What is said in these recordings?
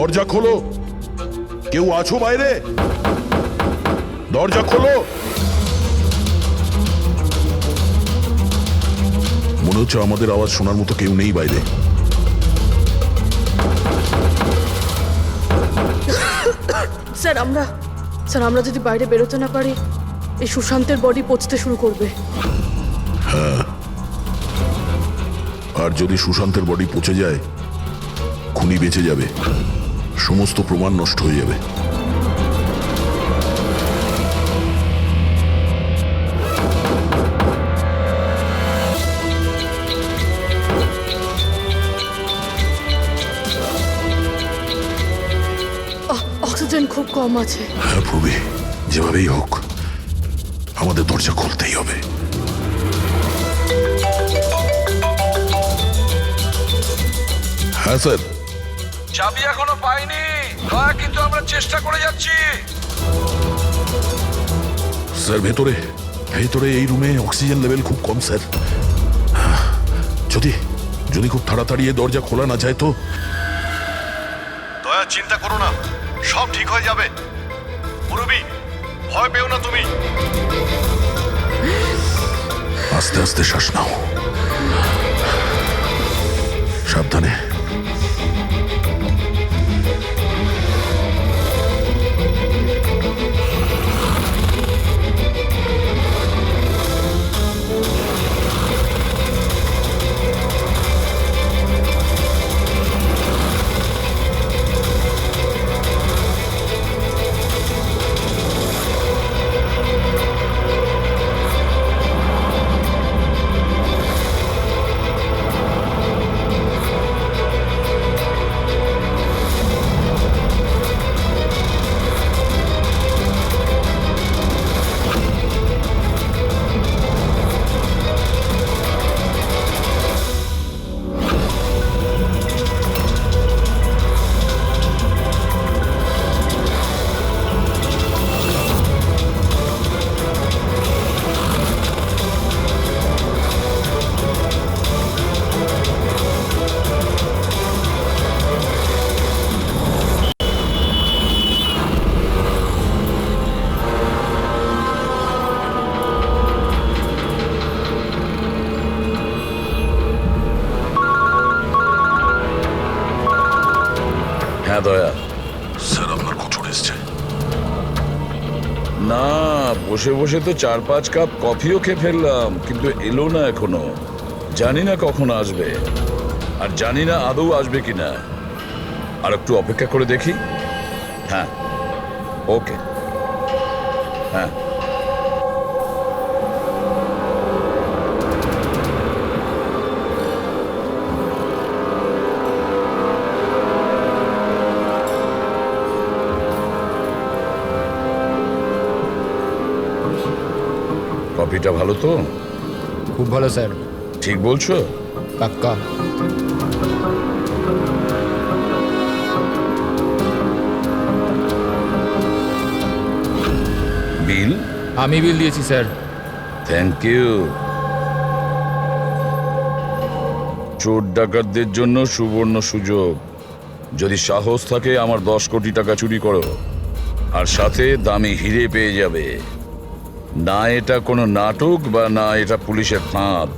দরজা খোলো। কেউ আছো বাইরে? দরজা খোলো। মনে হচ্ছে আমাদের আওয়াজ শোনার মতো কেউ নেই বাইরে। স্যার আমরা যদি বাইরে বেরোতে না পারি, এই সুশান্তের বডি পচতে শুরু করবে। হ্যাঁ, আর যদি সুশান্তের বডি পচে যায়, খুনি বেঁচে যাবে, সমস্ত প্রমাণ নষ্ট হয়ে যাবে। অক্সিজেন খুব কম আছে। হ্যাঁ প্রবি, যেভাবেই হোক আমাদের দরজা খুলতেই হবে। হ্যাঁ স্যার। চাবি এখনো পাইনি, কিন্তু আমরা চেষ্টা করে যাচ্ছি। স্যার ভেতরে ভেতরে এই রুমে অক্সিজেন লেভেল খুব কম স্যার। যদি যদি খুব তাড়াতাড়ি এই দরজা খোলা না যায় তো। দয়া, চিন্তা করো না, সব ঠিক হয়ে যাবে। মুরুবি, ভয় পেও না তুমি। আস্তে আস্তে শ্বাস নাও, সাবধানে। হ্যাঁ দয়া। স্যার আপনার কচুর এসছে। না, বসে বসে তো 4-5 কাপ কফিও খেয়ে ফেললাম, কিন্তু এলো না এখনো। জানি না কখন আসবে, আর জানি না আদৌ আসবে কিনা। আর একটু অপেক্ষা করে দেখি। হ্যাঁ, ওকে। হ্যাঁ, কফিটা ভালো তো? খুব ভালো স্যার। ঠিক বলছো? পাক্কা। বিল? আমি বিল দিয়েছি স্যার। Thank you. চোর ডাকাতদের জন্য সুবর্ণ সুযোগ। যদি সাহস থাকে আমার 10 কোটি টাকা চুরি করো, আর সাথে দামি হিরে পেয়ে যাবে। না এটা কোনো নাটক, বা না এটা পুলিশের ফাঁদ।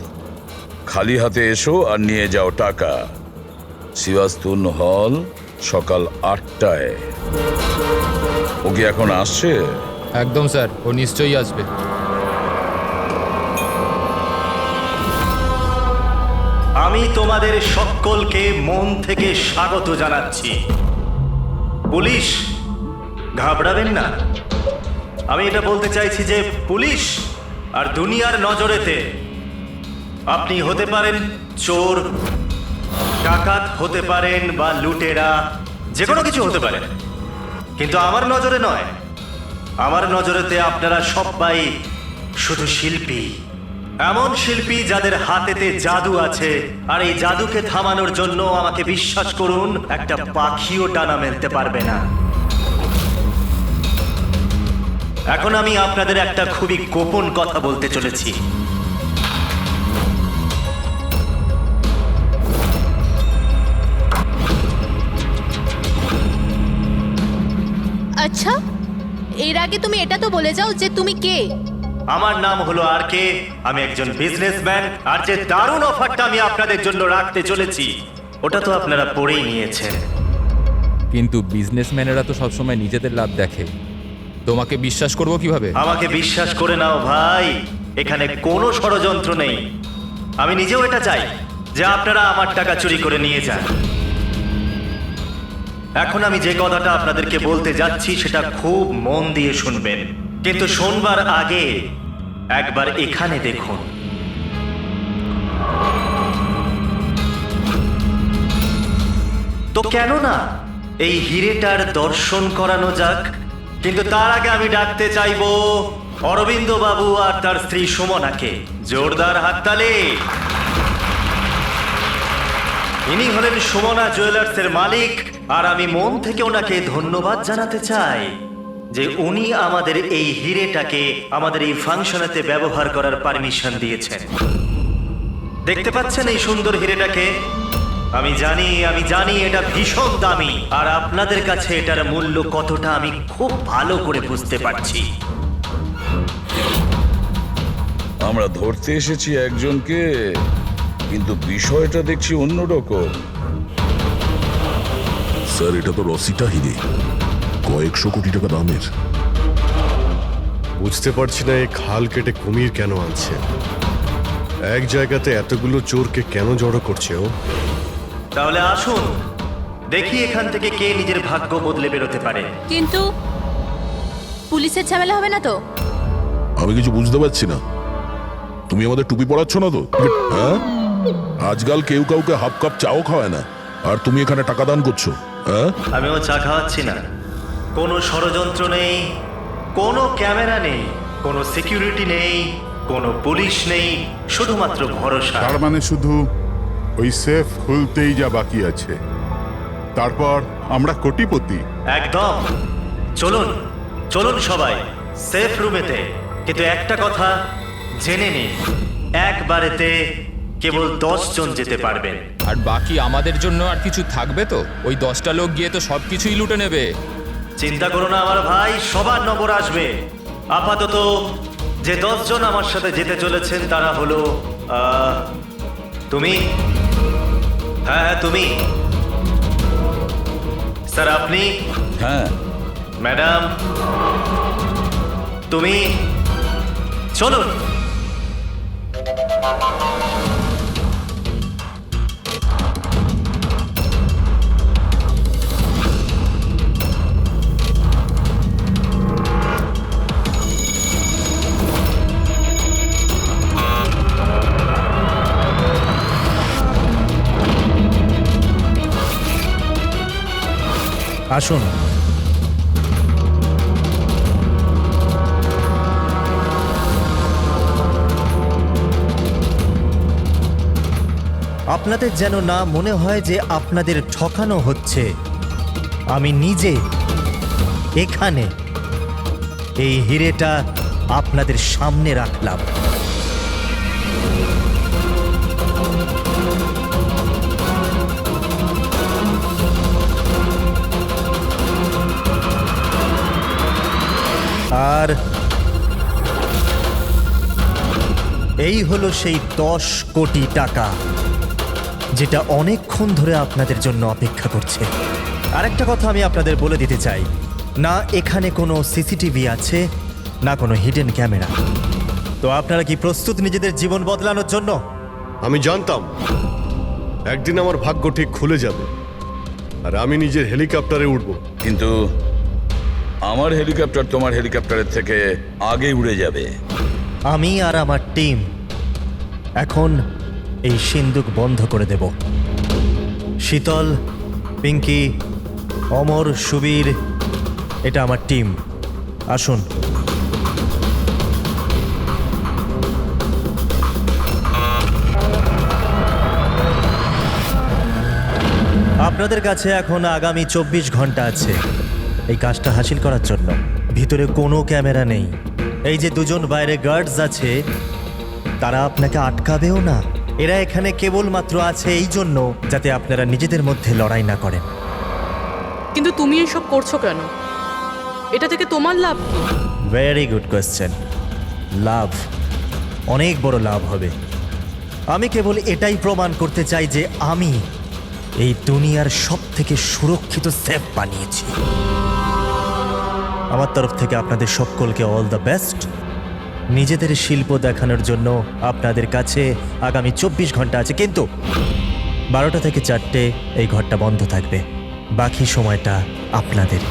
খালি হাতে এসো আর নিয়ে যাও টাকা। সিওয়াস্তুন হল, সকাল 8টায়। ও কি এখন আসছে? একদম স্যার, ও নিশ্চয়ই আসবে। আমি তোমাদের সকলকে মন থেকে স্বাগত জানাচ্ছি। পুলিশ, ঘাবড়াবেন না। আমি এটা বলতে চাইছি যে পুলিশ আর দুনিয়ার নজরেতে আপনি হতে পারেন চোর, ডাকাত হতে পারেন, বা লুটেরা, যে কোনো কিছু হতে পারেন, কিন্তু আমার নজরে নয়। আমার নজরেতে আপনারা সবাই শুধু শিল্পী। এমন শিল্পী যাদের হাতেতে জাদু আছে, আর এই জাদুকে থামানোর জন্য আমাকে বিশ্বাস করুন, একটা পাখিও ডানা মেলতে পারবে না। এখন আমি আপনাদের একটা খুবই গোপন কথা বলতে চলেছি। এর আগে তুমি এটা তো বলে যাও যে তুমি কে। আমার নাম হলো আর কে, আমি একজন বিজনেসম্যান। আর যে দারুণ অফারটা আমি আপনাদের জন্য রাখতে চলেছি ওটা তো আপনারা পড়েই নিয়েছেন। কিন্তু বিজনেসম্যানেরা তো সবসময় নিজেদের লাভ দেখে, তোমাকে বিশ্বাস করবো কিভাবে? আমাকে বিশ্বাস করে নাও ভাই, এখানে কোনো ষড়যন্ত্র নেই। আমি নিজেও এটা চাই যে আপনারা আমার টাকা চুরি করে নিয়ে যান। এখন আমি যে কথাটা আপনাদেরকে বলতে যাচ্ছি সেটা খুব মন দিয়ে শুনবেন, কিন্তু শোনবার আগে একবার এখানে দেখুন। তো কেন না এই হিরেটার দর্শন করানো যাক। কিন্তু তার আগে আমি ডাকতে চাইবো অরবিন্দ বাবু আর তার স্ত্রী সুমনাকে। জোরদার হাততালি। ইনি হলেন সুমনা জুয়েলার্সের মালিক, আর আমি মন থেকে ওনাকে ধন্যবাদ জানাতে চাই যে উনি আমাদের এই হিরেটাকে আমাদের এই ফাংশনেতে ব্যবহার করার পারমিশন দিয়েছেন। দেখতে পাচ্ছেন এই সুন্দর হিরেটাকে? আমি জানি এটা ভীষণ দামি, আর আপনাদের কাছে এটার মূল্য কতটা আমি খুব ভালো করে বুঝতে পারছি। আমরা ধরতে এসেছি একজনকে, কিন্তু বিষয়টা দেখছি অন্যরকম। স্যার, এটা তো রসিটা হিরে, কয়েকশো কোটি টাকা দামের। বুঝতে পারছি না এই খাল কেটে কুমির কেন আনছে। এক জায়গাতে এতগুলো চোরকে কেন জড়ো করছে ও? তাহলে আসুন দেখি এখান থেকে কে নিজের ভাগ্য বদলে বেরোতে পারে। কিন্তু পুলিশের ঝামেলা হবে না তো? আমি কিছু বুঝতে পারছি না। তুমি আমাদের টুপি পরাচ্ছ না তো? হ্যাঁ, আজকাল কেউ কাউকে হাফ কাপ চাও খাওয়ায় না, আর তুমি এখানে টাকা দান করছো। হ্যাঁ, আমিও চা খাওয়াচ্ছি না। কোনো ষড়যন্ত্র নেই, কোনো ক্যামেরা নেই, কোনো সিকিউরিটি নেই, কোনো পুলিশ নেই, শুধুমাত্র ভরসা। তার মানে শুধু ওই সেফ খুলতেই যা বাকি আছে, তারপর আমরা কোটিপতি। একদম। চলুন চলুন সবাই সেফ রুমেতে। কিন্তু একটা কথা জেনে নিন, একবারেতে কেবল 10 জন যেতে পারবেন। আর বাকি আমাদের জন্য আর কিছু থাকবে তো? ওই 10টা লোক গিয়ে তো সব কিছুই লুটে নেবে। চিন্তা করো না আমার ভাই, সবার নম্বর আসবে। আপাতত যে 10 জন আমার সাথে যেতে চলেছেন তারা হলো তুমি, হ্যাঁ তুমি, স্যার আপনি, হ্যাঁ, ম্যাডাম তুমি। চলুন। আসুন। আপনাদের যেন না মনে হয় যে আপনাদের ঠকানো হচ্ছে। আমি নিজে এখানে এই হিরেটা আপনাদের সামনে রাখলাম। আর এই হলো সেই 10 কোটি টাকা যেটা অনেকক্ষণ ধরে আপনাদের জন্য অপেক্ষা করছে। আরেকটা কথা আমি আপনাদের বলে দিতে চাই, না এখানে কোনো সিসিটিভি আছে, না কোনো হিডেন ক্যামেরা। তো আপনারা কি প্রস্তুত নিজেদের জীবন বদলানোর জন্য? আমি জানতাম একদিন আমার ভাগ্য ঠিক খুলে যাবে, আর আমি নিজের হেলিকপ্টারে উঠব। কিন্তু আমার হেলিকপ্টার তোমার হেলিকপ্টারের থেকে আগে উড়ে যাবে। আমি আর আমার টিম এখন এই সিন্দুক বন্ধ করে দেব। শীতল, পিঙ্কি, অমর, সুবীর, এটা আমার টিম। আসুন। আপনাদের কাছে এখন আগামী 24 ঘন্টা আছে এই কাজটা হাসিল করার জন্য। ভিতরে কোনো ক্যামেরা নেই। এই যে দুজন বাইরে গার্ডস আছে, তারা আপনাকে আটকাবেও না। এরা এখানে কেবলমাত্র আছে এই জন্য যাতে আপনারা নিজেদের মধ্যে লড়াই না করেন। কিন্তু তুমি এসব করছো কেন? এটা থেকে তোমার লাভ কি? Very good question. লাভ, অনেক বড় লাভ হবে। আমি কেবল এটাই প্রমাণ করতে চাই যে আমি এই দুনিয়ার সব থেকে সুরক্ষিত সেফ বানিয়েছি। আমার তরফ থেকে আপনাদের সকলকে অল দ্য বেস্ট। নিজেদের শিল্প দেখানোর জন্য আপনাদের কাছে আগামী 24 ঘন্টা আছে, কিন্তু 12টা থেকে 4টে এই ঘরটা বন্ধ থাকবে। বাকি সময়টা আপনাদের।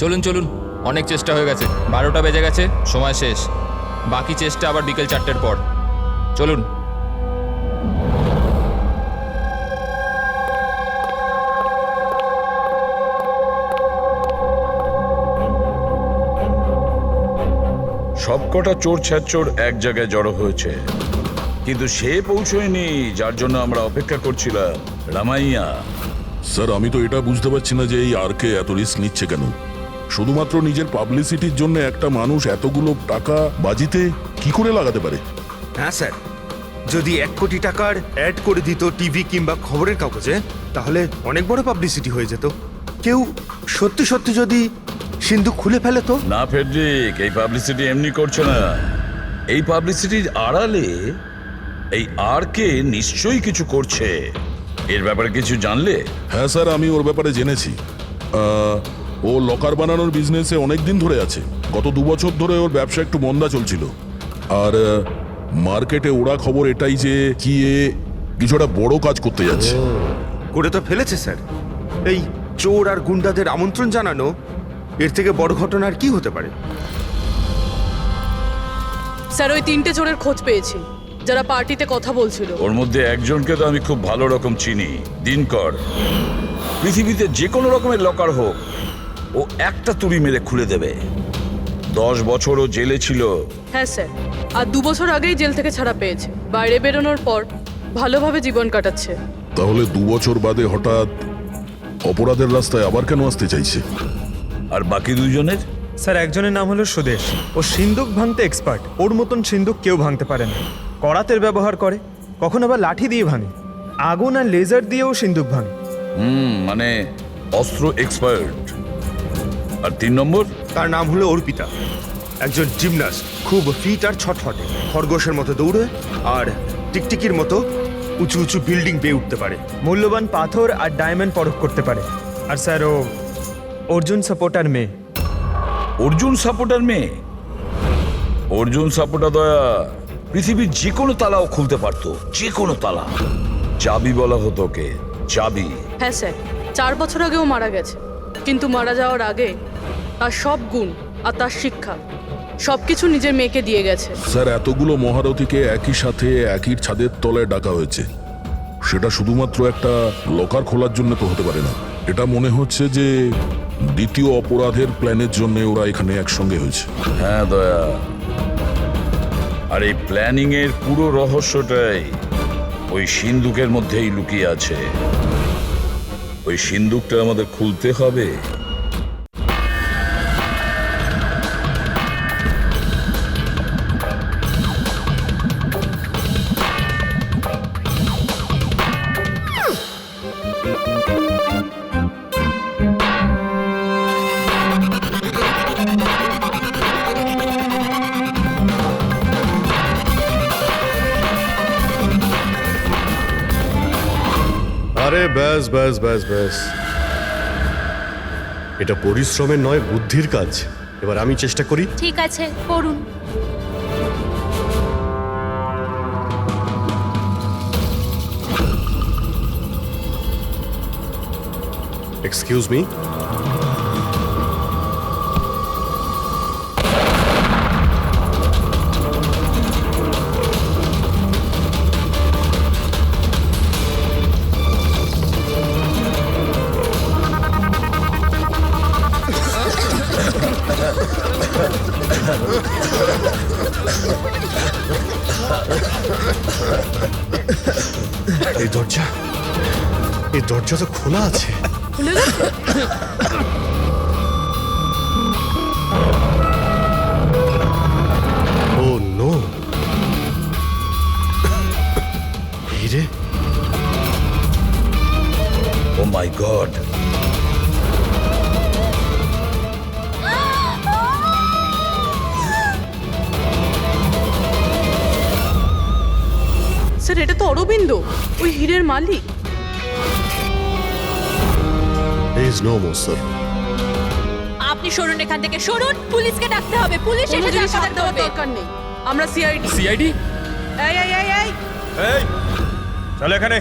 চলুন চলুন, অনেক চেষ্টা হয়ে গেছে। 12টা বেজে গেছে, সময় শেষ। বাকি চেষ্টা আবার বিকেল 4টের পর। চলুন। সবকটা চোর ছ্যাচোর এক জায়গায় জড়ো হয়েছে, কিন্তু সে পৌঁছয়নি যার জন্য আমরা অপেক্ষা করছিলাম, রামাইয়া। স্যার আমি তো এটা বুঝতে পারছি না যে এই আরকে এত রিস্ক নিচ্ছে কেন। শুধুমাত্র নিজের পাবলিসিটির জন্য একটা মানুষ এতগুলো টাকা বাজিতে কি করে লাগাতে পারে? হ্যাঁ স্যার, যদি 1 কোটি টাকার অ্যাড করে দিত টিভি কিংবা খবরের কাগজে, তাহলে অনেক বড় পাবলিসিটি হয়ে যেত। কেউ সত্যি সত্যি যদি সিন্ধুক খুলে ফেলে তো? না ফেডরিক, এই পাবলিসিটি এমনি করছে না। এই পাবলিসিটির আড়ালে এই আরকে নিশ্চয়ই কিছু করছে। এর ব্যাপারে কিছু জানলে? হ্যাঁ স্যার, আমি ওর ব্যাপারে জেনেছি। ও লকার বানানোর বিজনেসে অনেক দিন ধরে আছে। গত 2 বছর ধরে ওর ব্যবসা একটু মন্দা চলছিল। আর মার্কেটে ওরা খবর এটাই যে কি এ কিছুটা বড় কাজ করতে যাচ্ছে। করে তো ফেলেছে স্যার। এই চোর আর গুন্ডাদের আমন্ত্রণ জানানো, এর থেকে বড় ঘটনা আর কি হতে পারে? স্যার ওই 3টে চোরের খোঁজ পেয়েছি যারা পার্টিতে কথা বলছিল। ওর মধ্যে একজনকে তো আমি খুব ভালো রকম চিনি, দিনকর। পৃথিবীতে যে কোনো রকমের লকার হোক, ও একটা তুড়ি মেরে খুলে দেবে। 10 বছর ও জেলে ছিল। হ্যাঁ স্যার, আর 2 বছর আগেই জেল থেকে ছাড়া পেয়েছে। বাইরে বেরোনোর পর ভালোভাবে জীবন কাটাচ্ছে। তাহলে 2 বছর বাদে হঠাৎ অপরাধের রাস্তায় আবার কেন আসতে চাইছে? আর বাকি দুজনের? স্যার একজনের নাম হলো সুদেশ। ও সিন্দুক ভাঙতে এক্সপার্ট। ওর মতন সিন্দুক কেউ ভাঙতে পারে না। করাতের ব্যবহার করে, কখন আবার লাঠি দিয়ে ভাঙে, আগুন আর লেজার দিয়েও সিন্দুক ভাঙে। মানে অস্ত্র এক্সপার্ট। আর 3 নম্বর? তার নাম হলো অর্পিতা, একজন জিমনাস্ট। খুব ফিট আর ছটফটে, খরগোশের মতো দৌড়ে আর টিকটিকির মতো উঁচু উঁচু বিল্ডিং বেয়ে উঠতে পারে। মূল্যবান পাথর আর ডায়মন্ড পরখ করতে পারে। আর স্যার ও অর্জুন সাপোর্টার মেয়ে। অর্জুন সাপোর্টার মেয়ে? অর্জুন সাপোর্টার দয়া পৃথিবীর যে কোনো তালাও খুলতে পারতো, যে কোনো তালা। চাবি বলা হতো ওকে, চাবি। হ্যাঁ স্যার, 4 বছর আগেও মারা গেছে। কিন্তু মারা যাওয়ার আগে তার সব গুণ আর তার শিক্ষা সবকিছু নিজের মেয়েকে দিয়ে গেছে। স্যার এতগুলো মহারথীকে একই সাথে একই ছাদের তলায় ডাকা হয়েছে, সেটা শুধুমাত্র একটা লকার খোলার জন্য তো হতে পারে না। এটা মনে হচ্ছে যে দ্বিতীয় অপরাধের প্ল্যানের জন্য ওরা এখানে একসঙ্গে হয়েছে। হ্যাঁ দয়া, আর এই প্ল্যানিং এর পুরো রহস্যটাই ওই সিন্দুকের মধ্যেই লুকিয়ে আছে। ওই সিন্দুকটা আমাদের খুলতে হবে, আরে ব্যাস ব্যাস ব্যাস ব্যাস, এটা পরিশ্রমের নয় বুদ্ধির কাজ। এবার আমি চেষ্টা করি। ঠিক আছে, করুন। এক্সকিউজ মি, এই দরজা তো খোলা আছে। খুলে গেছে? ও নো, হিরে, ও মাই গড, স্যার এটা তো অরবিন্দ, ওই হীরের মালিক। Is no more sir. আপনি সরুন এখান থেকে, সরুন। পুলিশকে ডাকতে হবে, পুলিশ কোনো এসে জিনিস যা হাত দেওয়ার করবে। দরকার নেই, আমরা সিআইডি। সিআইডি? এই এই এই এই, এই চলো এখানে,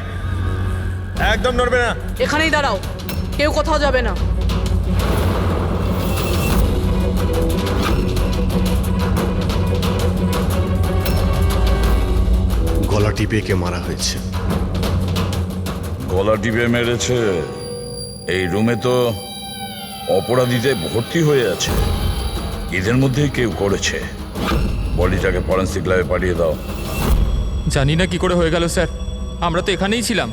একদম নড়বে না। এখানেই দাঁড়াও, কেউ কোথাও যাবে না। গলা টিপে কে মারা হয়েছে? গলা টিপে মেরেছে। এই রুমে তো অপরাধীতে ভর্তি হয়ে আছে, এদের মধ্যেই কেউ করেছে। বডিটাকে ফরেন্সিক ল্যাবে পাঠিয়ে দাও। জানি না কি করে হয়ে গেল স্যার, আমরা তো এখানেই ছিলাম।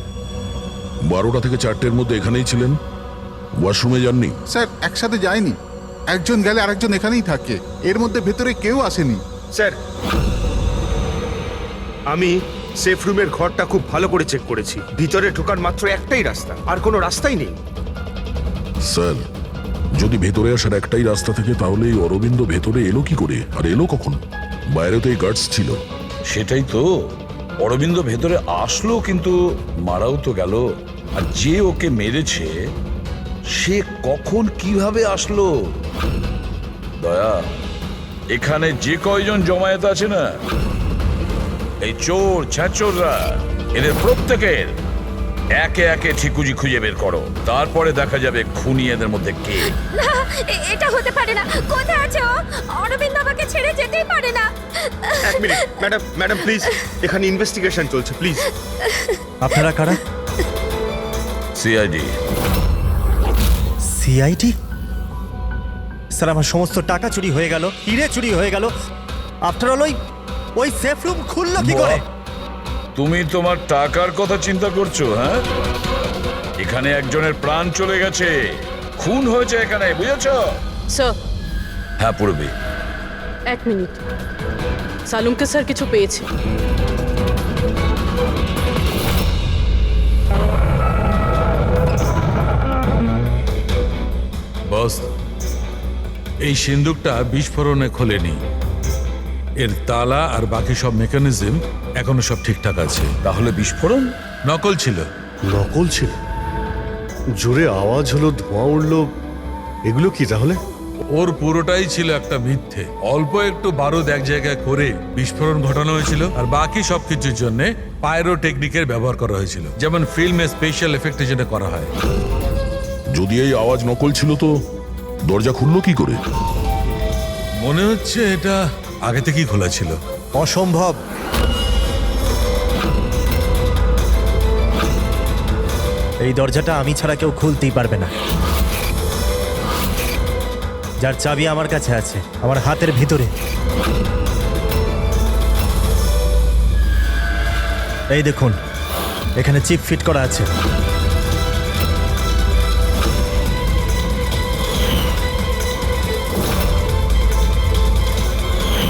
12টা থেকে 4টের মধ্যে এখানেই ছিলেন, ওয়াশরুমে যাননি? স্যার একসাথে যায়নি, একজন গেলে আরেকজন এখানেই থাকে, এর মধ্যে ভেতরে কেউ আসেনি। স্যার, আমি সেফ রুমের ঘরটা খুব ভালো করে চেক করেছি। ভিতরে ঢোকার মাত্র একটাই রাস্তা, আর কোনো রাস্তাই নেই। স্যার, যদি ভেতরে আসার একটাই রাস্তা থেকে তাহলে এই অরবিন্দ ভেতরে এলো কি করে, আর এলো কখন? বাইরে তো এই গার্ডস ছিল। সেটাই তো, অরবিন্দ ভেতরে আসলো কিন্তু মারাও তো গেল। আর যে ওকে মেরেছে সে কখন কিভাবে আসলো? দয়া, এখানে যে কয়জন জমায়েত আছে না, এই চোর ছ্যাচোররা, এদের প্রত্যেকের একে একে ঠিকুজি খুঁজে বের করো, তারপরে দেখা যাবে খুনি এদের মধ্যে কে। এটা হতে পারে না। কোথায় আছে ও? অরবিন্দ আমাকে ছেড়ে যেতেই পারে না। এক মিনিট, ম্যাডাম প্লিজ, এখানে ইনভেস্টিগেশন চলছে, প্লিজ। আপনারা কারা? সিআইডি। সিআইডি? স্যার আমার সমস্ত টাকা চুরি হয়ে গেল, হিরে চুরি হয়ে গেল, আফটার অল ওই সেফ রুম খুললো কি করে? তুমি তোমার টাকার কথা চিন্তা করছো? হ্যাঁ, এখানে একজনের প্রাণ চলে গেছে, খুন হয়েছে এখানে, বুঝেছো? স্যার হ্যাঁ পূর্বী, 1 মিনিট, সালুমকে স্যার কিছু পেয়েছে। বস, এই সিন্দুকটা বিস্ফোরণে খোলেনি, এর তালা আর বাকি সব মেকানিজম এখনো সব ঠিকঠাক আছে। তাহলে বিস্ফোরণ নকল ছিল। নকল ছিল? জোরে আওয়াজ হলো, ধোঁয়া উঠলো, এগুলো কি তাহলে? ওর পুরোটাই ছিল একটা মিথ্যে। অল্প একটু বারুদ এক জায়গায় করে বিস্ফোরণ ঘটানো হয়েছিল, আর বাকি সবকিছুর জন্য পাইরো টেকনিকের ব্যবহার করা হয়েছিল, যেমন ফিল্মে স্পেশাল এফেক্টের জন্য করা হয়। যদি এই আওয়াজ নকল ছিল তো দরজা খুললো কি করে? মনে হচ্ছে এটা আগে থেকেই খোলা ছিল। অসম্ভব। এই দরজাটা আমি ছাড়া কেউ খুলতেই পারবে না। যার চাবি আমার কাছে আছে, আমার হাতের ভিতরে। এই দেখুন, এখানে চিপ ফিট করা আছে।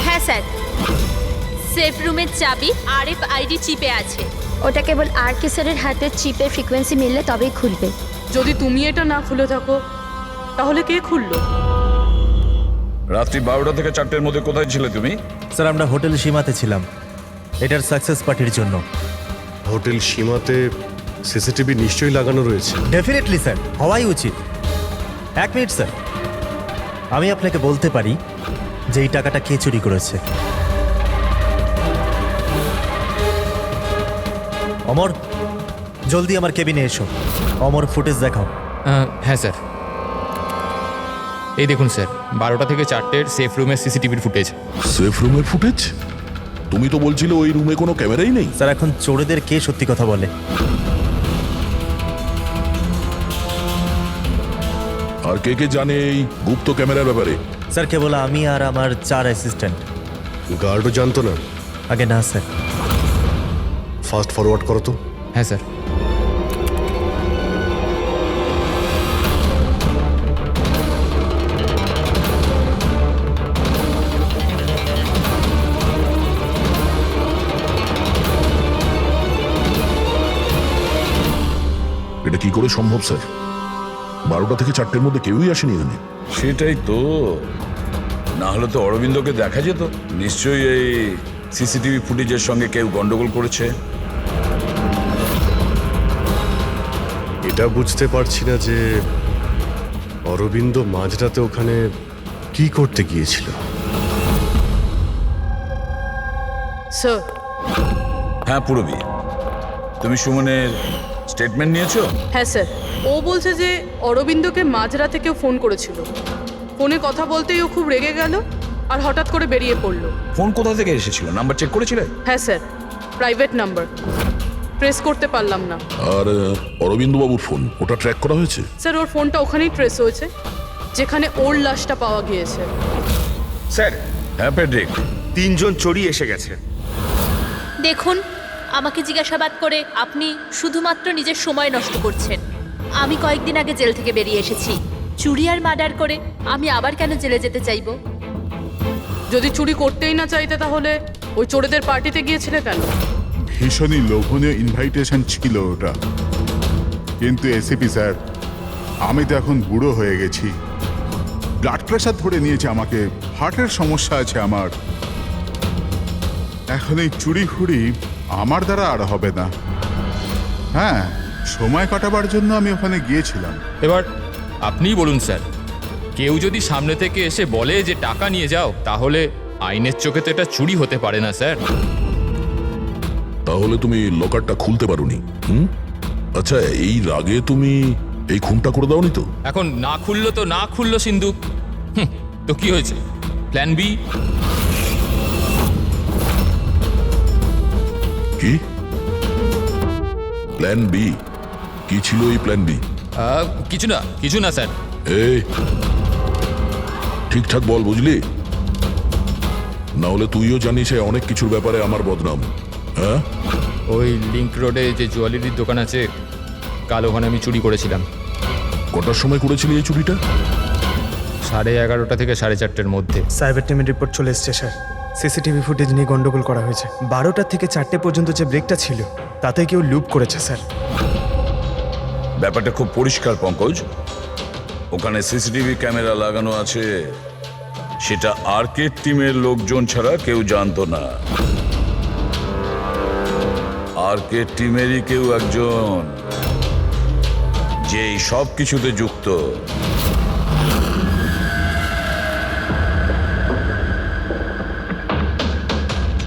হ্যাঁ স্যার, সেফ রুমের চাবি RFID চিপে আছে। ওটা কেবল RK স্যারের হাতের চিপের ফ্রিকোয়েন্সি মিললে তবেই খুলবে। যদি তুমি এটা না খুলে থাকো তাহলে কে খুললো? রাত্রি 12টা থেকে 4টের মধ্যে কোথায় ছিলে তুমি? স্যার আমরা হোটেল সীমাতে ছিলাম, এটার সাকসেস পার্টির জন্য। হোটেল সীমাতে সিসিটিভি নিশ্চয়ই লাগানো রয়েছে। ডেফিনেটলি স্যার, হওয়াই উচিত। 1 মিনিট স্যার, আমি আপনাকে বলতে পারি যে এই টাকাটা কে চুরি করেছে। অমর, জলদি আমার কেবিনে এসো। অমর, ফুটেজ দেখাও। হ্যাঁ স্যার, এই দেখুন স্যার, 12টা থেকে 4টের সেফ রুমের সিসিটিভির ফুটেজ। সেফ রুমের ফুটেজ? তুমি তো বলছিলে ওই রুমে কোনো ক্যামেরাই নেই। স্যার, এখন চোরেদের কে সত্যি কথা বলে? আর কে কে জানে এই গুপ্ত ক্যামেরার ব্যাপারে? স্যার, কেবল আমি আর আমার 4 অ্যাসিস্ট্যান্ট। গার্ডও জানতো না? আগে না স্যার। ফাস্ট ফরওয়ার্ড করো তো। হ্যাঁ স্যার। এটা কি করে সম্ভব স্যার? 12টা থেকে 4টের মধ্যে কেউই আসেনি এখানে। সেটাই তো, না হলে তো অরবিন্দকে দেখা যেত। নিশ্চয়ই এই সিসিটিভি ফুটেজের সঙ্গে কেউ গন্ডগোল করেছে। এটা বুঝতে পারছি না যে অরবিন্দ মাঝরাতে ওখানে কি করতে গিয়েছিল। স্যার, হ্যাঁ পুরবী, তুমি সুমনের স্টেটমেন্ট নিয়েছো? হ্যাঁ স্যার, ও বলছে যে অরবিন্দকে মাঝরাতে কেউ ফোন করেছিল। ফোনে কথা বলতেই ও খুব রেগে গেল আর হঠাৎ করে বেরিয়ে পড়লো। ফোন কোথা থেকে এসেছিল? নাম্বার চেক করেছিলে? হ্যাঁ স্যার, প্রাইভেট নাম্বার, ট্রেস করতে পারলাম না। আর অরবিন্দ বাবুর ফোন, ওটা ট্র্যাক করা হয়েছে? স্যার, ওর ফোনটা ওখানেই ট্রেস হয়েছে যেখানে ওর লাশটা পাওয়া গিয়েছে। স্যার, হ্যাঁ প্যাড্রিক, 3 জন চোরই এসে গেছে। দেখুন, আমাকে জিজ্ঞাসাবাদ করে আপনি শুধুমাত্র নিজের সময় নষ্ট করছেন। আমি কয়েকদিন আগে জেল থেকে বেরিয়ে এসেছি। চুরি আর মার্ডার করে আমি আবার কেন জেলে যেতে চাইবো? যদি চুরি করতেই না চাইতে তাহলে ওই চোরেদের পার্টিতে গিয়েছিলে কেন? ভীষণই লোভনীয় ইনভাইটেশন ছিল ওটা, কিন্তু এসিপি স্যার, আমি তো এখন বুড়ো হয়ে গেছি। ব্লাড প্রেশার ধরে নিয়েছে আমাকে, হার্টের সমস্যা আছে আমার। এখন এই চুরি ফুরি আমার দ্বারা আর হবে না। হ্যাঁ, সময় কাটাবার জন্য আমি ওখানে গিয়েছিলাম। এবার আপনিই বলুন স্যার, কেউ যদি সামনে থেকে এসে বলে যে টাকা নিয়ে যাও, তাহলে আইনের চোখে তো এটা চুরি হতে পারে না স্যার। তাহলে তুমি লকারটা খুলতে পারোনি? আচ্ছা, এই রাগে তুমি এই খুনটা করে দাওনি তো? এখন না খুললো তো না খুললো সিন্ধুক, তো কি হয়েছে? Plan B? কি প্ল্যান বি? কি ছিল এই প্ল্যান বি? কিছু না স্যার। এই ঠিকঠাক বল, বুঝলি? না হলে তুইও জানিস অনেক কিছুর ব্যাপারে আমার বদনাম। হ্যাঁ, ওই লিংক রোডে যে জুয়েলারির দোকান আছে, কাল ওখানে আমি চুরি করেছিলাম। কটার সময় করেছিলি এই চুরিটা? 11:30 থেকে 4:30-এর মধ্যে। সাইবার টিমের রিপোর্ট চলে এসছে স্যার। সিসিটিভি ফুটেজ নিয়ে গন্ডগোল করা হয়েছে। 12টা থেকে 4টে পর্যন্ত যে ব্রেকটা ছিল তাতে কেউ লুপ করেছে স্যার। ব্যাপারটা খুব পরিষ্কার পঙ্কজ, ওখানে সিসিটিভি ক্যামেরা লাগানো আছে, সেটা আর্কেড টিমের লোকজন ছাড়া কেউ জানতো না। আর্কেড টিমেরই কেউ একজন যে সব কিছুতে যুক্ত।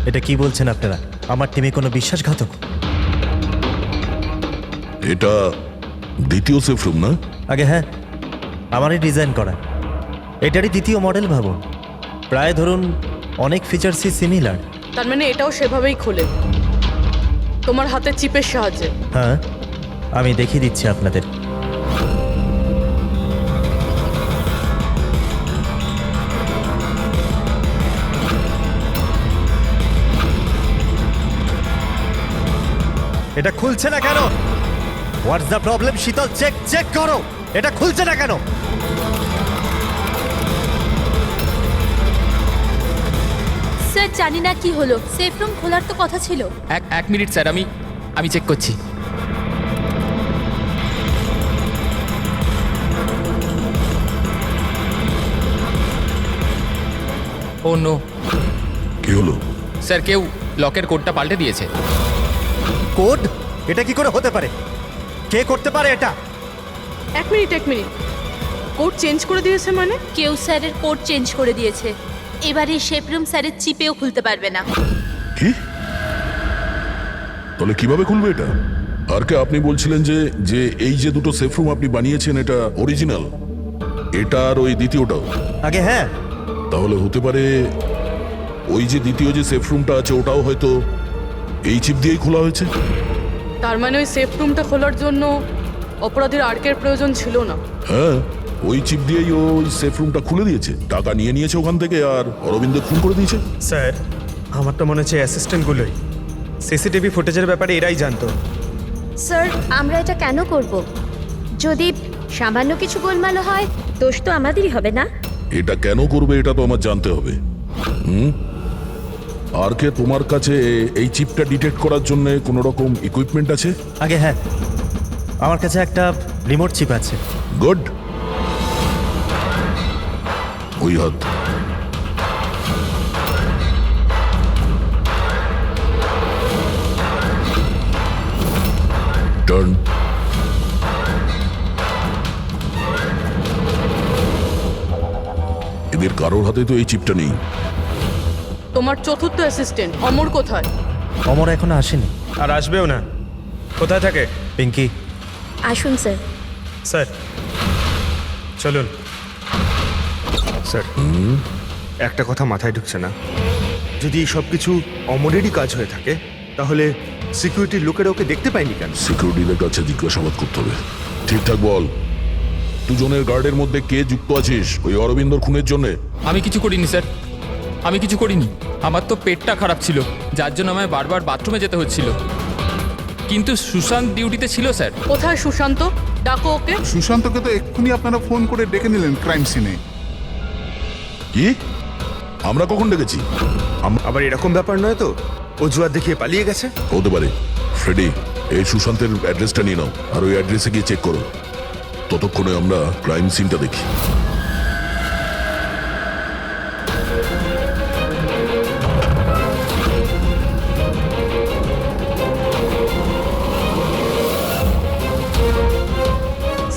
এটা কি বলছেন আপনারা? আমার টিমে কোনো বিশ্বাসঘাতক? এটা দ্বিতীয় সেফ রুম না? আগে হ্যাঁ, আমারই ডিজাইন করা। এটারই দ্বিতীয় মডেল ভাবুন। প্রায় ধরুন অনেক ফিচার্সই সিমিলার। তার মানে এটাও সেভাবেই খোলে, তোমার হাতে চিপের সাহায্যে? হ্যাঁ, আমি দেখিয়ে দিচ্ছি আপনাদের। এটা খুলছে না কেন? What's the problem? শীতল, চেক করো, এটা খুলছে না কেন? স্যার, জানি না কি হলো। সেফ রুম খোলার তো কথা ছিল। এক মিনিট স্যার, আমি চেক করছি। ও নো। কি হলো? স্যার, কেউ লকের কোডটা পাল্টে দিয়েছে। কোড? এটা কি করে হতে পারে? কে করতে পারে এটা? এক মিনিট কোড চেঞ্জ করে দিয়েছে মানে? কেউ স্যারের কোড চেঞ্জ করে দিয়েছে। এবারে শেপ রুম স্যারের চিপেও খুলতে পারবে না। কি? তাহলে কিভাবে খুলবে এটা? আর কে আপনি বলছিলেন যে যে এই যে দুটো সেফ রুম আপনি বানিয়েছেন এটা অরিজিনাল, এটা আর ওই দ্বিতীয়টাও? আগে হ্যাঁ। তাহলে হতে পারে ওই যে দ্বিতীয় যে সেফ রুমটা আছে ওটাও হয়তো এই চিপ দিয়েই খোলা হয়েছে। তার মানে ওই সেফ রুমটা খোলার জন্য অপরাধীর আর্কের প্রয়োজন ছিল না। হ্যাঁ, ওই চিপ দিয়েই ওই সেফ রুমটা খুলে দিয়েছে, টাকা নিয়ে নিয়েছে ওখান থেকে আর অরবিন্দ খুন করে দিয়েছে। স্যার আমার তো মনে হচ্ছে অ্যাসিস্ট্যান্টগুলোই সিসিটিভি ফুটেজের ব্যাপারে এরাই জানতো। স্যার আমরা এটা কেন করব? যদি সামান্য কিছু গোলমাল হয় দোষ তো আমাদেরই হবে না? এটা কেন করবে এটা তো আমার জানতে হবে। আর কে তোমার কাছে এই চিপটা ডিটেক্ট করার জন্য কোনো রকম ইকুইপমেন্ট আছে? আগে হ্যাঁ, আমার কাছে একটা রিমোট চিপ আছে। গুড। ওই হাত। টার্ন। এদের কারোর হাতে তো এই চিপটা নেই। তোমার চতুর্থ অ্যাসিস্ট্যান্ট অমর কোথায়? অমর এখনো আসেনি। আর আসবেও না। কোথায় থাকে? পিঙ্কি। আসুন স্যার। স্যার চলুন। স্যার একটা কথা মাথায় ঢুকছে না, যদি এই সব কিছু অমরেরই কাজ হয়ে থাকে তাহলে সিকিউরিটির লোকেরা ওকে দেখতে পায়নি কেন? সিকিউরিটিদের কাছে জিজ্ঞাসাবাদ করতে হবে। ঠিকঠাক বল, দুজনের গার্ডের মধ্যে কে যুক্ত আছিস ওই অরবিন্দর খুনের জন্য? আমি কিছু করিনি স্যার, আমি কিছু করিনি। আমার তো পেটটা খারাপ ছিল, যার জন্য আমায় বারবার বাথরুমে যেতে হচ্ছিল। কিন্তু সুশান্ত ডিউটিতে ছিল স্যার। কোথায় সুশান্ত? ডাকো ওকে। সুশান্তকে তো এক্ষুনি আপনারা ফোন করে ডেকে নিলেন ক্রাইম সিনে। কি? আমরা কখন ডেকেছি? আবার এরকম ব্যাপার নয় তো অজুহাত দেখিয়ে পালিয়ে গেছে? হতে পারে। ফ্রেডি, এই সুশান্তের অ্যাড্রেসটা নিয়ে নাও আর ওই অ্যাড্রেসে গিয়ে চেক করো। ততক্ষণে আমরা ক্রাইম সিনটা দেখি।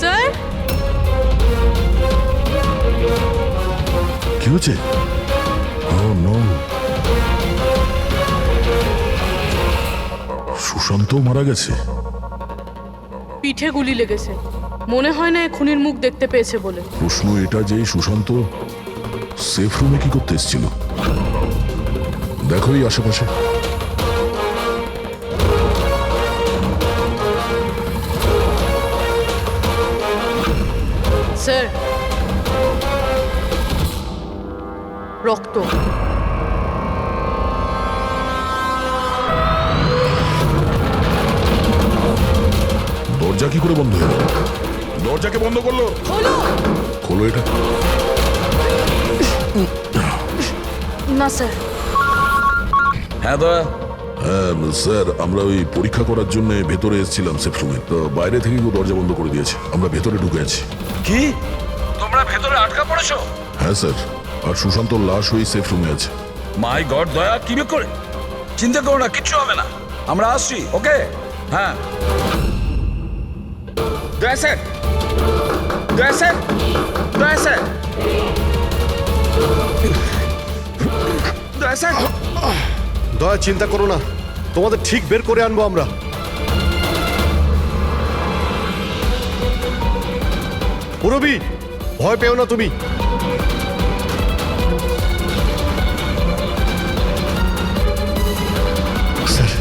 স্যার কি হয়েছে? Oh, no. সুশান্ত মারা গেছে। পিঠে গুলি লেগেছে, মনে হয় না এ খুনির মুখ দেখতে পেয়েছে বলে। প্রশ্ন এটা যে সুশান্ত সেফ রুমে কি করতে এসেছিল? দেখো এই আশেপাশে। স্যার রক্ত। দরজা কি করে বন্ধ হলো? দরজাকে বন্ধ করলো? হলো খোলো এটা। না স্যার। হ্যাঁ দয়া। হ্যাঁ স্যার, আমরা ওই পরীক্ষা করার জন্য ভেতরে এসেছিলাম সেফ রুমে, তো বাইরে থেকে কেউ দরজা বন্ধ করে দিয়েছে, আমরা ভেতরে ঢুকে আছি। কি? তোমরা ভেতরে আটকা পড়েছো? হ্যাঁ স্যার, আর সুশান্তর লাশ ওই সেফ রুমে আছে। মাই গড দয়া, কি করে? চিন্তা করো না, কিচ্ছু হবে না, আমরা আসছি। ওকে? হ্যাঁ। দয়া স্যার, দয়া স্যার, দয়া স্যার, দয়া স্যার। দয়া চিন্তা করো না, তোমাদের ঠিক বের করে আনবো আমরা। পুরবি, ভয় পেও না তুমি। স্যার,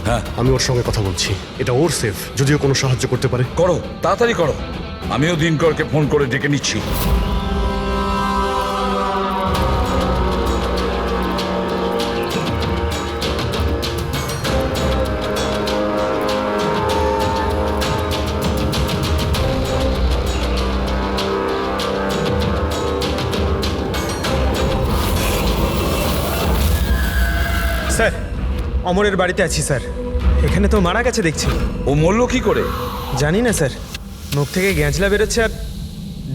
হ্যাঁ আমি ওর সঙ্গে কথা বলছি, এটা ওর সেফ, যদিও কোনো সাহায্য করতে পারে। করো, তাড়াতাড়ি করো। আমিও দিনকরকে ফোন করে ডেকে নিচ্ছি। স্যার অমরের বাড়িতে আছি স্যার। এখানে তো মারা গেছে দেখছি। ও মরল কি করে? জানি না স্যার, মুখ থেকে গ্যাঁজলা বেরোচ্ছে আর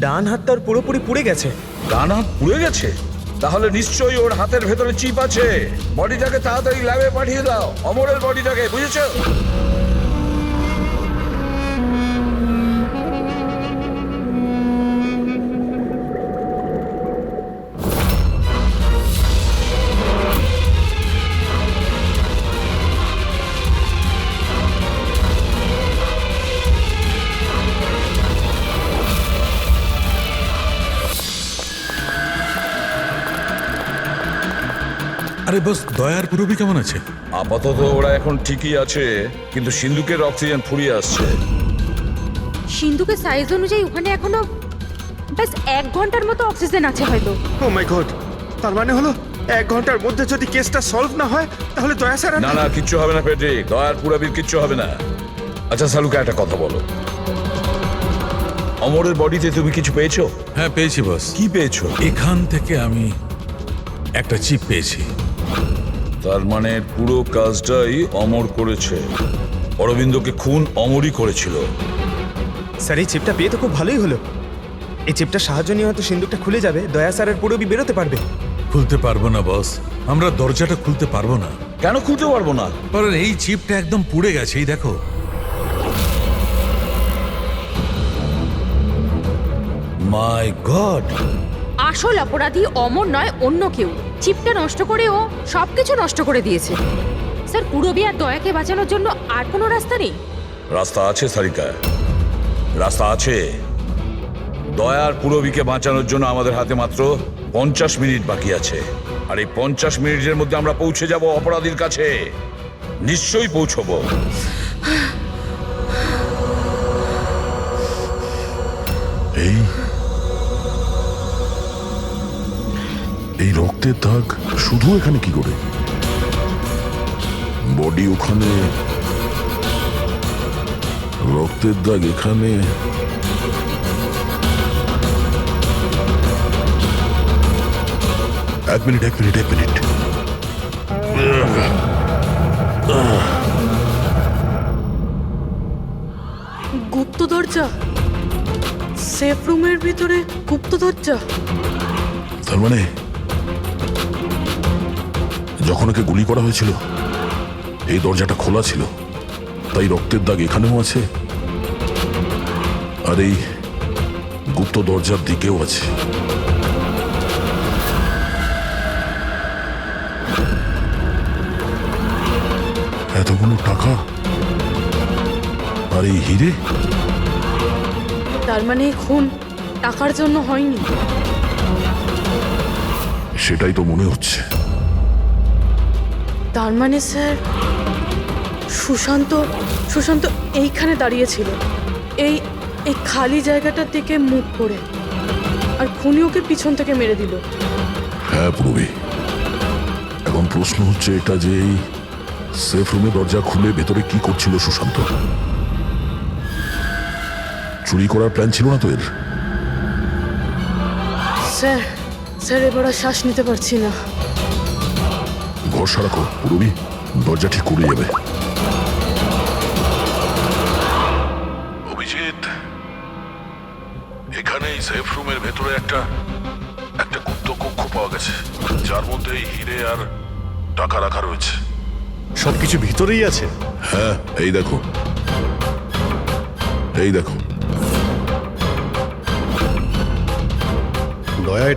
ডান হাত তার পুরোপুরি পুড়ে গেছে। ডান হাত পুড়ে গেছে? তাহলে নিশ্চয়ই ওর হাতের ভেতরে চিপ আছে। বডিটাকে তাড়াতাড়ি ল্যাবে পাঠিয়ে দাও, অমরের বডিটাকে, বুঝেছো? আরে বস, দয়ার পুরবি কেমন আছে? আপাতত ওরা এখন ঠিকই আছে, কিন্তু সিন্ধুকের অক্সিজেন ফুরিয়ে আসছে। সিন্ধুকের সাইজ অনুযায়ী ওখানে এখনো ব্যাস 1 ঘন্টার মতো অক্সিজেন আছে হয়তো। ও মাই গড, তার মানে হলো 1 ঘন্টার মধ্যে যদি কেসটা সলভ না হয় তাহলে দয়া স্যার না না, কিচ্ছু হবে না পেট্রিক, দয়ার পুরবির কিচ্ছু হবে না। আচ্ছা সালুকা, একটা কথা বলো, অমরের বডিতে তুমি কিছু পেয়েছো? হ্যাঁ পেয়েছি বস। কি পেয়েছো? এখান থেকে আমি একটা চিপ পেয়েছি। তার মানে পুরো কাজটাই অমর করেছে। অরবিন্দকে খুন অমরই করেছিল। স্যার এই চিপটা পেয়ে তো খুব ভালোই হলো। এই চিপটার সাহায্য নিয়ে হয়তো সিন্ধুকটা খুলে যাবে, দয়া স্যারের পুরবি বেরোতে পারবে। খুলতে পারবো না বস, আমরা দরজাটা খুলতে পারবো না। কেন খুলতে পারবো না? কারণ এই চিপটা একদম পুড়ে গেছে, এই দেখো। মাই গড, আসল অপরাধী অমর নয়, অন্য কেউ। চিপটা নষ্ট করে ও সবকিছু নষ্ট করে দিয়েছে। স্যার পুরবি আর দয়াকে বাঁচানোর জন্য আর কোনো রাস্তা নেই? রাস্তা আছে সারিকা, রাস্তা আছে। দয়ার পুরবিকে বাঁচানোর জন্য আমাদের হাতে মাত্র 50 মিনিট বাকি আছে। আর এই 50 মিনিটের মধ্যে আমরা পৌঁছে যাব অপরাধীর কাছে। নিশ্চয়ই পৌঁছবো। এই রক্তের দাগ শুধু এখানে কি করে? বডি ওখানে, রক্তের দাগ এখানে। এক মিনিট। গুপ্ত দরজা, সেফ রুমের ভিতরে গুপ্ত দরজা। তার মানে যখন ওকে গুলি করা হয়েছিল এই দরজাটা খোলা ছিল, তাই রক্তের দাগ এখানেও আছে আর এই গুপ্ত দরজার দিকেও আছে। এতগুলো টাকা আর এই হিরে, তার মানে এই খুন টাকার জন্য হয়নি। সেটাই তো মনে হচ্ছে। তার মানে স্যার সুশান্ত এইখানে দাঁড়িয়েছিল, এই এই খালি জায়গাটার দিকে মুখ করে, আর খুনি ওকে পিছন থেকে মেরে দিল। হ্যাঁ পুরবি, এখন প্রশ্ন হচ্ছে এটা যে এই সেফ রুমে দরজা খুলে ভেতরে কি করছিল সুশান্ত? চুরি করার প্ল্যান ছিল না তো এর? স্যার এবার আর শ্বাস নিতে পারছি না। ভরসা রাখো পুরবি, দরজা ঠিক করে যাবে। অভিজিৎ, এখানে এই সেফ রুমের ভেতরে একটা গুপ্ত কক্ষ পাওয়া গেছে, যার মধ্যে এই হিরে আর টাকা রাখা রয়েছে। সবকিছু ভিতরেই আছে? হ্যাঁ, এই দেখো। দয়া,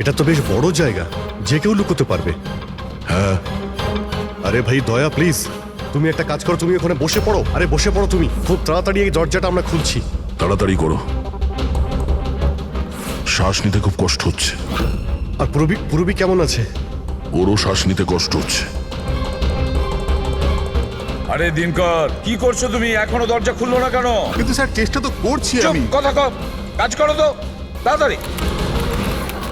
এটা তো বেশ বড় জায়গা, যে কেউ লুকোতে পারবে। হ্যাঁ। আরে ভাই দয়া, প্লিজ তুমি একটা কাজ করো, তুমি ওখানে বসে পড়ো। আরে বসে পড়ো তুমি, খুব তাড়াতাড়ি এই দরজাটা আমরা খুলছি। তাড়াতাড়ি করো, শ্বাস নিতে খুব কষ্ট হচ্ছে। আর পুরবি কেমন আছে? ওরও শ্বাস নিতে কষ্ট হচ্ছে। আরে দিনকর, কি করছো তুমি? এখনো দরজা খুললো না কেন? কিন্তু স্যার চেষ্টা তো করছি চুপ, আমি। কথা কম, কাজ করো তো তাড়াতাড়ি।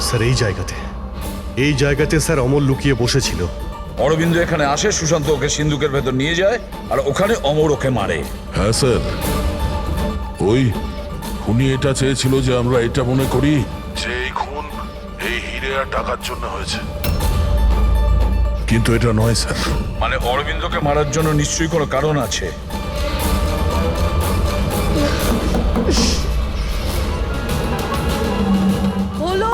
স্যার এই জায়গাতে স্যার অমর লুকিয়ে বসেছিল। অরবিন্দ এখানে আসে, সুশান্ত ওকে সিন্ধুকের ভেতর নিয়ে যায়, আর ওখানে অমর ওকে মারে। হ্যাঁ স্যার, ওই খুনি এটা চেয়েছিল যে আমরা এটা মনে করি যে এই খুন এই হিরে আর টাকার জন্য হয়েছে, কিন্তু এটা নয় স্যার। মানে অরবিন্দকে মারার জন্য নিশ্চয়ই কোনো কারণ আছে। হলো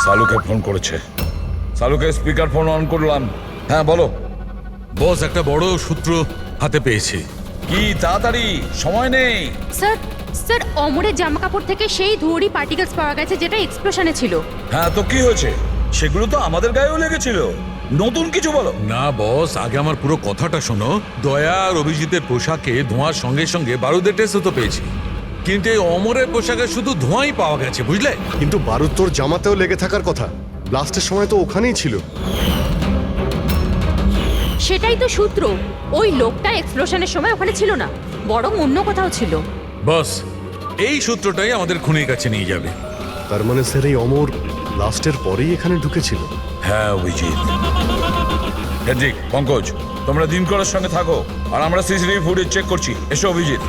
সালুকে ফোন করেছে। সালুকে স্পিকার ফোন অন করলাম। হ্যাঁ বলো বস, একটা বড় সূত্র হাতে পেয়েছি। কি, তাড়াতাড়ি, সময় নেই। স্যার অমরের জামা কাপড় থেকে সেই ধুয়োরই পার্টিকেলস পাওয়া গেছে যেটা এক্সপ্লোশনে ছিল। হ্যাঁ তো কি হয়েছে? সেগুলো তো আমাদের গায়েও লেগেছিল। নতুন কিছু বলো। না বস, আগে আমার পুরো কথাটা শোনো। দয়া আর অভিজিতের পোশাকে ধোঁয়ার সঙ্গে সঙ্গে বারুদের টেস্টও তো পেয়েছি, কিন্তু এই অমরের পোশাকে শুধু ধোঁয়াই পাওয়া গেছে, বুঝলে? কিন্তু বারুদ তোর জামাতেও লেগে থাকার কথা, ব্লাস্টের সময় তো ওখানেই ছিল। সেটাই তো সূত্র। ওই লোকটা এক্সপ্লোশনের সময় ওখানে ছিল না, বরং অন্য কোথাও ছিল। বস, এই সূত্রটাই আমাদের খুনির কাছে নিয়ে যাবে। তার মানে স্যার এই অমর ব্লাস্টের পরেই এখানে ঢুকেছিল। হ্যাঁ অভিজিৎ। হেড্রিক, পঙ্কজ, তোমরা দিনকরের সঙ্গে থাকো আর আমরা সিসিটিভি ফুটেজ চেক করছি। এসো অভিজিৎ।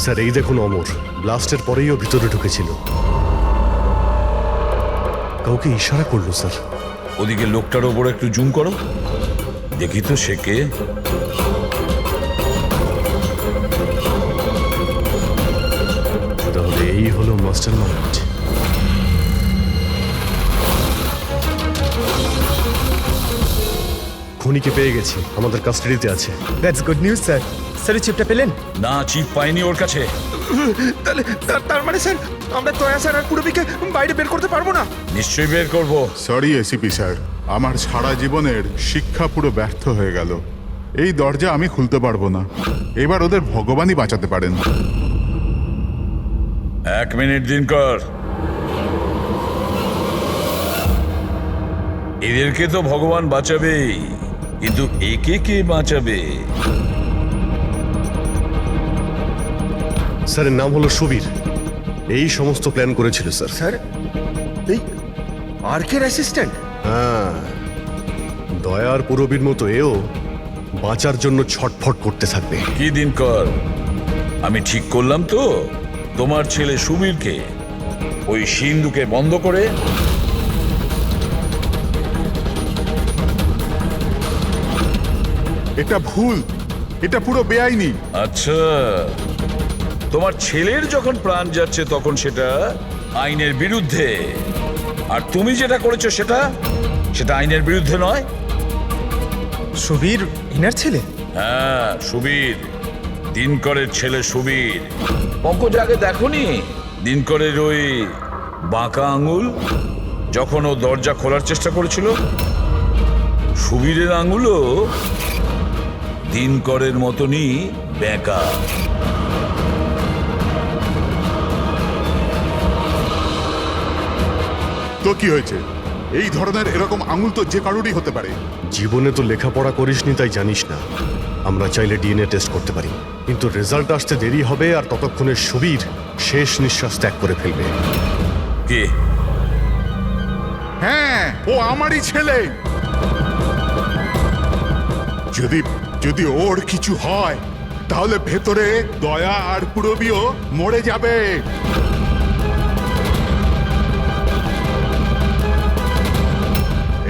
স্যার এই দেখুন অমর ব্লাস্টের পরেই ও ভিতরে ঢুকেছিল। কাউকে ইশারা করলো স্যার। ওদিকে লোকটার ওপর একটু জুম করো, দেখি তো সে কে। তাহলে এই হলো মাস্টার মাইন্ড। খুনিকে পেয়ে গেছি, আমাদের কাস্টাডিতে আছে। That's good news sir. Sir চিপটা পেলেন? না, চিপ পাইনি ওর কাছে। তাহলে তার মানে স্যার আমরা দয়া স্যার আর পুরবিকে বাইরে বের করতে পারবো না? নিশ্চয়ই বের করবো। সরি এসিপি স্যার, আমার সারা জীবনের শিক্ষা পুরো ব্যর্থ হয়ে গেল। এই দরজা আমি খুলতে পারবো না। এবার ওদের ভগবানই বাঁচাতে পারেন। 1 মিনিট দিনকর। এদেরকে তো ভগবান বাঁচাবেই, কিন্তু একে কে বাঁচাবে? স্যারের নাম হলো সুবীর, এই সমস্ত প্ল্যান করেছিল স্যার। স্যার এই আর্কের অ্যাসিস্ট্যান্ট? হ্যাঁ, দয়ার পুরবীর মতো এও বাঁচার জন্য ছটফট করতে থাকবে। কি দিনকর, আমি ঠিক করলাম তো? তোমার ছেলে সুবীরকে ওই সিন্ধুকে বন্ধ করে এটা ভুল, এটা পুরো বেআইনি। আচ্ছা, তোমার ছেলের যখন প্রাণ যাচ্ছে তখন সেটা আইনের বিরুদ্ধে, আর তুমি যেটা করেছো সেটা আইনের বিরুদ্ধে নয়। সুবীর ইনার ছেলে? হ্যাঁ, সুবীর, দিনকরের ছেলে সুবীর। পঙ্কজ, আগে দেখোনি দিনকরের ওই বাঁকা আঙুল যখন ও দরজা খোলার চেষ্টা করেছিল? সুবীরের আঙুলও দিনকরের মতনই বেঁকা। তো কি হয়েছে? এই ধরনের এরকম আঙুল তো যে কারোরই হতে পারে। জীবনে তো লেখাপড়া করিসনি, তাই জানিস না। আমরা চাইলে ডিএনএ টেস্ট করতে পারি, কিন্তু রেজাল্ট আসতে দেরি হবে, আর ততক্ষণে সুবীর শেষ নিঃশ্বাস ত্যাগ করে ফেলবে। কে? হ্যাঁ, ও আমারই ছেলে। যদি ওর কিছু হয় তাহলে ভেতরে দয়া আর পুরবিও মরে যাবে।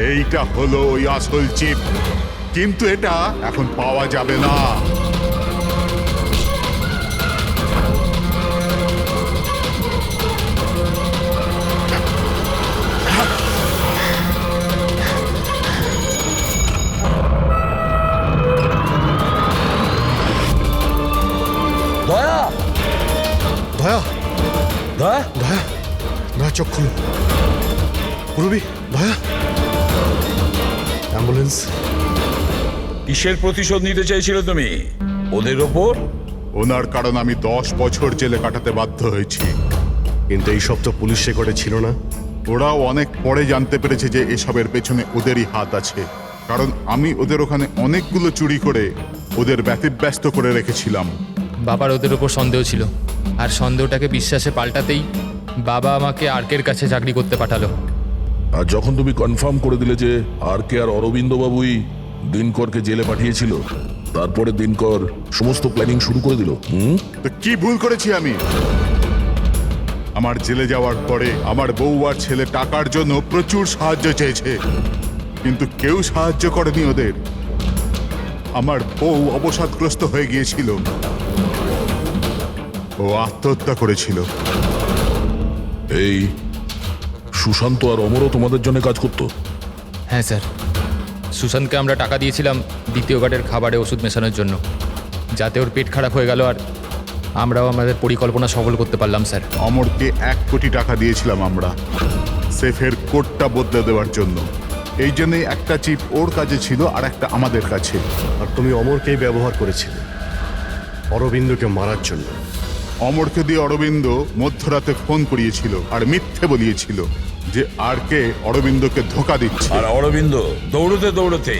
এইটা হলো ওই আসল চিপ, কিন্তু এটা এখন পাওয়া যাবে না। দয়া, দয়া, দয়া, দয়া, দয়া চোখ খুলো। পুরবী, দয়া, অ্যাম্বুলেন্স। কিসের প্রতিশোধ নিতে চাইছিলে তুমি ওদের ওপর? ওনার কারণ আমি 10 বছর জেলে কাটাতে বাধ্য হয়েছি। কিন্তু এইসব তো পুলিশ রেকর্ডে ছিল না। ওরাও অনেক পরে জানতে পেরেছে যে এসবের পেছনে ওদেরই হাত আছে, কারণ আমি ওদের ওখানে অনেকগুলো চুরি করে ওদের ব্যতিব্যস্ত করে রেখেছিলাম। বাবার ওদের ওপর সন্দেহ ছিল, আর সন্দেহটাকে বিশ্বাসে পাল্টাতেই বাবা আমাকে আর্কের কাছে চাকরি করতে পাঠালো। আর যখন তুমি কনফার্ম করে দিলে যে আর কে আর অরবিন্দ বাবুই দিনকরকে জেলে পাঠিয়েছিল, তারপরে দিনকর সমস্ত প্ল্যানিং শুরু করে দিল। তো কি ভুল করেছি আমি? আমার জেলে যাওয়ার পরে আমার বউ আর ছেলে টাকার জন্য প্রচুর সাহায্য চেয়েছে, কিন্তু কেউ সাহায্য করেনি ওদের। আমার বউ অবসাদগ্রস্ত হয়ে গিয়েছিল, ও আত্মহত্যা করেছিল। এই সুশান্ত আর অমরও তোমাদের জন্য কাজ করতো? হ্যাঁ স্যার, সুশান্তকে আমরা টাকা দিয়েছিলাম দ্বিতীয় গার্ডের খাবারে ওষুধ মেশানোর জন্য, যাতে ওর পেট খারাপ হয়ে গেল আর আমরাও আমাদের পরিকল্পনা সফল করতে পারলাম স্যার। অমরকে 1 কোটি টাকা দিয়েছিলাম আমরা সেফের কোডটা বদলে দেওয়ার জন্য। এই জন্যই একটা চিপ ওর কাছে ছিল আর একটা আমাদের কাছে। আর তুমি অমরকেই ব্যবহার করেছিলে অরবিন্দকে মারার জন্য। অমরকে দিয়ে অরবিন্দ মধ্যরাতে ফোন করিয়েছিল আর মিথ্যে বলিয়েছিল যে আর কে অরবিন্দকে ধোকা দিচ্ছে। আর অরবিন্দ দৌড়তে দৌড়তে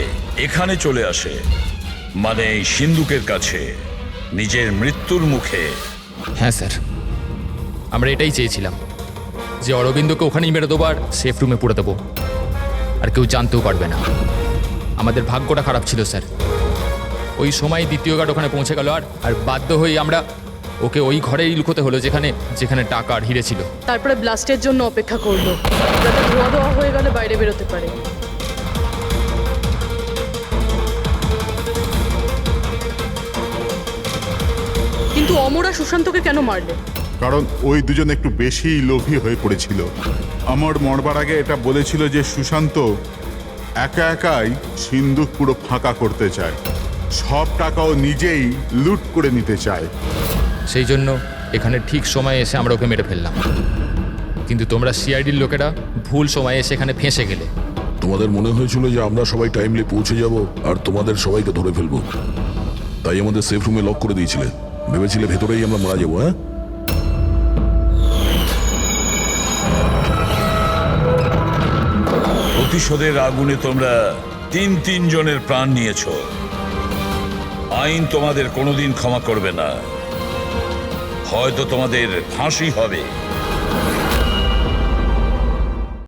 এখানে চলে আসে, মানে এই সিন্ধুকের কাছে, নিজের মৃত্যুর মুখে। হ্যাঁ স্যার, আমরা এটাই চেয়েছিলাম যে অরবিন্দকে ওখানেই মেরে দেবো আর সেফ রুমে পুরে দেবো, আর কেউ জানতেও পারবে না। আমাদের ভাগ্যটা খারাপ ছিল স্যার। ওই সময় দ্বিতীয় গার্ড ওখানে পৌঁছে গেল আর বাধ্য হয়ে আমরা ওকে ওই ঘরেই লুকোতে হলো যেখানে যেখানে টাকা আর হিরে ছিল। তারপরে ব্লাস্টের জন্য অপেক্ষা করলো, যাতে ধোয়া ধোয়া হয়ে গেলে বাইরে বেরোতে পারে। কিন্তু অমর আর সুশান্তকে কেন মারলে? কারণ ওই দুজন একটু বেশি লোভী হয়ে পড়েছিল। অমর মরবার আগে এটা বলেছিল যে সুশান্ত একা একাই সিন্ধুক পুরো ফাঁকা করতে চায়, সব টাকাও নিজেই লুট করে নিতে চায়। সেই জন্য এখানে ঠিক সময়ে এসে আমরা ওকে মেরে ফেললাম। কিন্তু তোমরা সিআইডির লোকেরা ভুল সময়ে এসে এখানে ফেঁসে গেলে। তোমাদের মনে হয়েছিল যে আমরা সবাই টাইমলি পৌঁছে যাব আর তোমাদের সবাইকে ধরে ফেলবো, তাই আমাদের সেফ রুমে লক করে দিয়েছিলে। ভেবেছিলে ভেতরেই আমরা মারা যাবো। হ্যাঁ, প্রতিশোধের আগুনে তোমরা তিন জনের প্রাণ নিয়েছো। আইন তোমাদের কোনোদিন ক্ষমা করবে না, হয়তো তোমাদের ফাঁসি হবে।